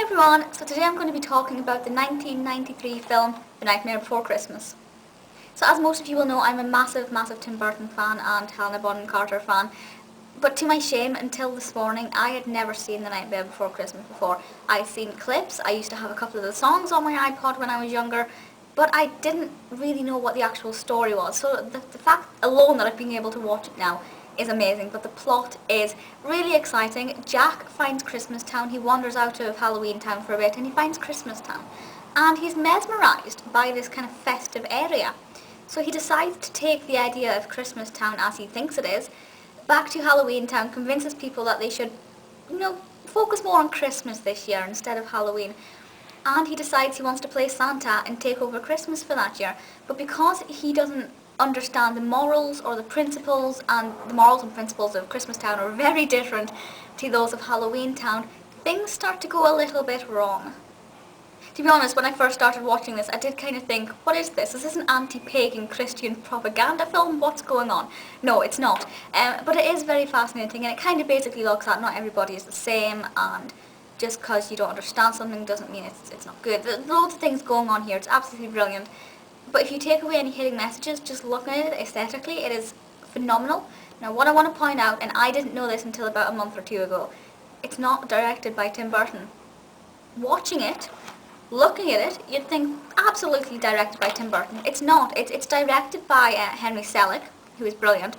Hey everyone, so today I'm going to be talking about the 1993 film The Nightmare Before Christmas. So as most of you will know, I'm a massive Tim Burton fan and Helena Bonham Carter fan. But to my shame, until this morning, I had never seen The Nightmare Before Christmas before. I'd seen clips, I used to have a couple of the songs on my iPod when I was younger, but I didn't really know what the actual story was. So the fact alone that I've been able to watch it now is amazing, but the plot is really exciting. Jack finds Christmas Town, he wanders out of Halloween Town for a bit and he finds Christmas Town. And he's mesmerised by this kind of festive area. So he decides to take the idea of Christmas Town as he thinks it is, back to Halloween Town, convinces people that they should, focus more on Christmas this year instead of Halloween. And he decides he wants to play Santa and take over Christmas for that year. But because he doesn't understand the morals or the principles, and the morals and principles of Christmas Town are very different to those of Halloween Town, things start to go a little bit wrong. To be honest, when I first started watching this, I did kind of think, what is this? Is this an anti-pagan Christian propaganda film? What's going on? No, it's not. But it is very fascinating, and it kind of basically looks at not everybody is the same, and just because you don't understand something doesn't mean it's not good. There's loads of things going on here. It's absolutely brilliant. But if you take away any hidden messages, just looking at it aesthetically, it is phenomenal. Now, what I want to point out, and I didn't know this until about a month or two ago, it's not directed by Tim Burton. Watching it, looking at it, you'd think absolutely directed by Tim Burton. It's not. It's directed by Henry Selick, who is brilliant.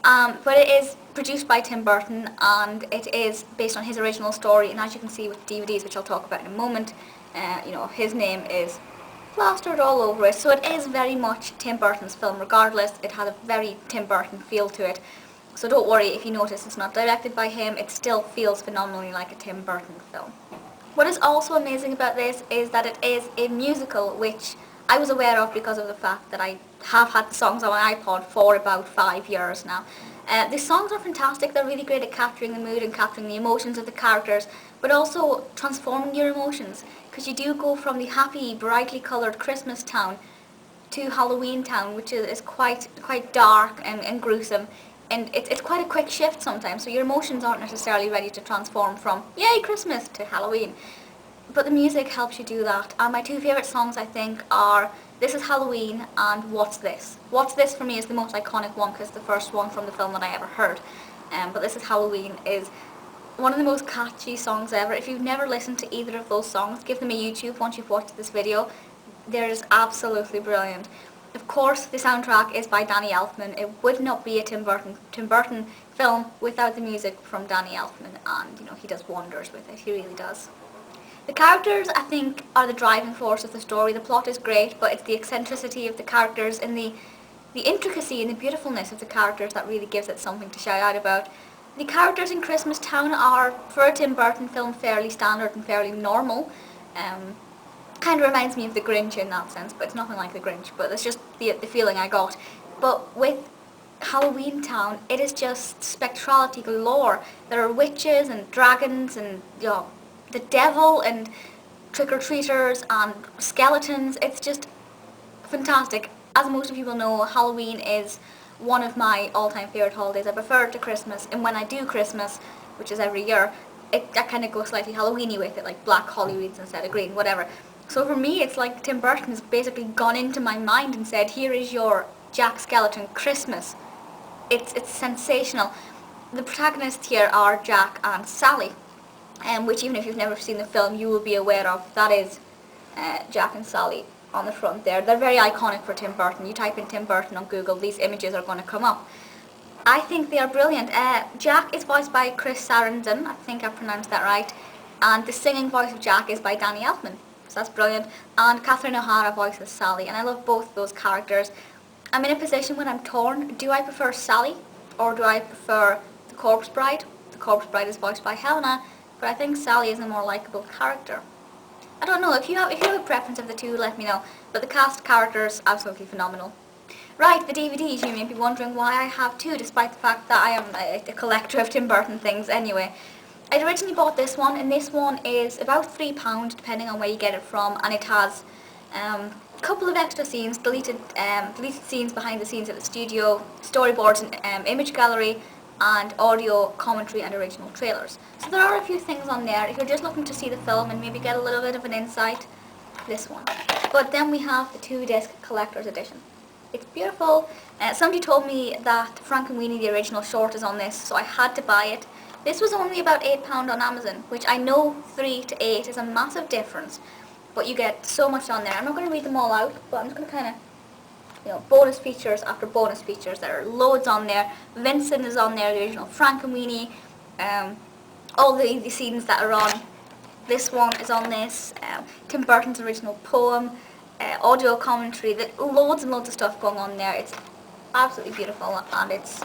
But it is produced by Tim Burton, and it is based on his original story. And as you can see with DVDs, which I'll talk about in a moment, his name is plastered all over it. So it is very much Tim Burton's film. Regardless, it had a very Tim Burton feel to it. So don't worry if you notice it's not directed by him. It still feels phenomenally like a Tim Burton film. What is also amazing about this is that it is a musical, which I was aware of because of the fact that I have had the songs on my iPod for about 5 years now. The songs are fantastic. They're really great at capturing the mood and capturing the emotions of the characters, but also transforming your emotions, because you do go from the happy, brightly coloured Christmas Town to Halloween Town, which is quite dark and gruesome. And it's quite a quick shift sometimes, so your emotions aren't necessarily ready to transform from, yay, Christmas, to Halloween. But the music helps you do that. And my two favourite songs, I think, are This Is Halloween and What's This? What's This for me is the most iconic one because it's the first one from the film that I ever heard. But This Is Halloween is one of the most catchy songs ever. If you've never listened to either of those songs, give them a YouTube once you've watched this video. They're just absolutely brilliant. Of course, the soundtrack is by Danny Elfman. It would not be a Tim Burton film without the music from Danny Elfman, and he does wonders with it. He really does. The characters, I think, are the driving force of the story. The plot is great, but it's the eccentricity of the characters and the intricacy and the beautifulness of the characters that really gives it something to shout out about. The characters in Christmas Town are, for a Tim Burton film, fairly standard and fairly normal. Kind of reminds me of The Grinch in that sense, but it's nothing like The Grinch, but that's just the feeling I got. But with Halloween Town, it is just spectrality galore. There are witches and dragons and the devil and trick-or-treaters and skeletons. It's just fantastic. As most of you will know, Halloween is one of my all-time favourite holidays. I prefer it to Christmas, and when I do Christmas, which is every year, I kind of go slightly Halloween-y with it, like black holly wreaths instead of green, whatever. So for me, it's like Tim Burton's basically gone into my mind and said, here is your Jack Skellington Christmas. It's sensational. The protagonists here are Jack and Sally, which even if you've never seen the film, you will be aware of. That is Jack and Sally on the front there. They're very iconic for Tim Burton. You type in Tim Burton on Google, these images are going to come up. I think they are brilliant. Jack is voiced by Chris Sarandon, I think I pronounced that right, and the singing voice of Jack is by Danny Elfman. So that's brilliant. And Catherine O'Hara voices Sally, and I love both those characters. I'm in a position when I'm torn. Do I prefer Sally, or do I prefer the Corpse Bride? The Corpse Bride is voiced by Helena, but I think Sally is a more likeable character. I don't know, if you have a preference of the two, let me know. But the cast characters, absolutely phenomenal. Right, the DVDs, you may be wondering why I have two, despite the fact that I am a collector of Tim Burton things anyway. I'd originally bought this one, and this one is about £3 depending on where you get it from, and it has a couple of extra scenes, deleted scenes behind the scenes at the studio, storyboards and image gallery, and audio commentary and original trailers. So there are a few things on there. If you're just looking to see the film and maybe get a little bit of an insight, this one. But then we have the 2-disc collector's edition. It's beautiful. Somebody told me that Frankenweenie, the original short, is on this, so I had to buy it. This was only about £8 on Amazon, which I know 3 to 8 is a massive difference, but you get so much on there. I'm not going to read them all out, but I'm just going to kind of, bonus features after bonus features. There are loads on there. Vincent is on there, the original Frankenweenie, all the scenes that are on. This one is on this, Tim Burton's original poem, audio commentary, loads and loads of stuff going on there. It's absolutely beautiful, and it's...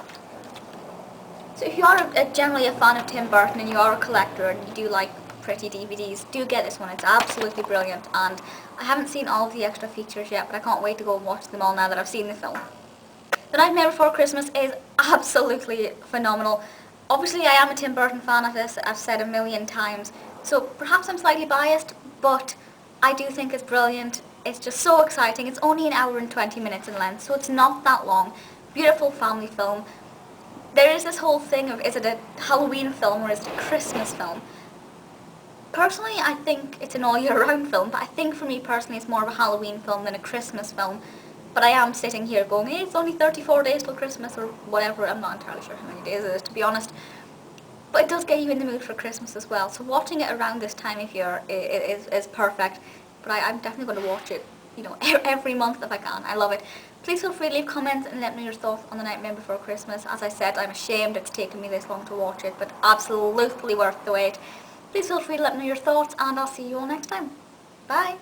So if you are generally a fan of Tim Burton and you are a collector and you do like pretty DVDs, do get this one. It's absolutely brilliant, and I haven't seen all of the extra features yet, but I can't wait to go and watch them all now that I've seen the film. The Nightmare Before Christmas is absolutely phenomenal. Obviously I am a Tim Burton fan of this, I've said a million times, so perhaps I'm slightly biased, but I do think it's brilliant. It's just so exciting. It's only an hour and 20 minutes in length, so it's not that long. Beautiful family film. There is this whole thing of, is it a Halloween film or is it a Christmas film? Personally, I think it's an all year round film, but I think for me personally it's more of a Halloween film than a Christmas film. But I am sitting here going, hey, it's only 34 days till Christmas or whatever. I'm not entirely sure how many days it is, to be honest. But it does get you in the mood for Christmas as well. So watching it around this time of year is perfect. But I'm definitely going to watch it, every month if I can. I love it. Please feel free to leave comments and let me know your thoughts on The Nightmare Before Christmas. As I said, I'm ashamed it's taken me this long to watch it, but absolutely worth the wait. Please feel free to let me know your thoughts, and I'll see you all next time. Bye!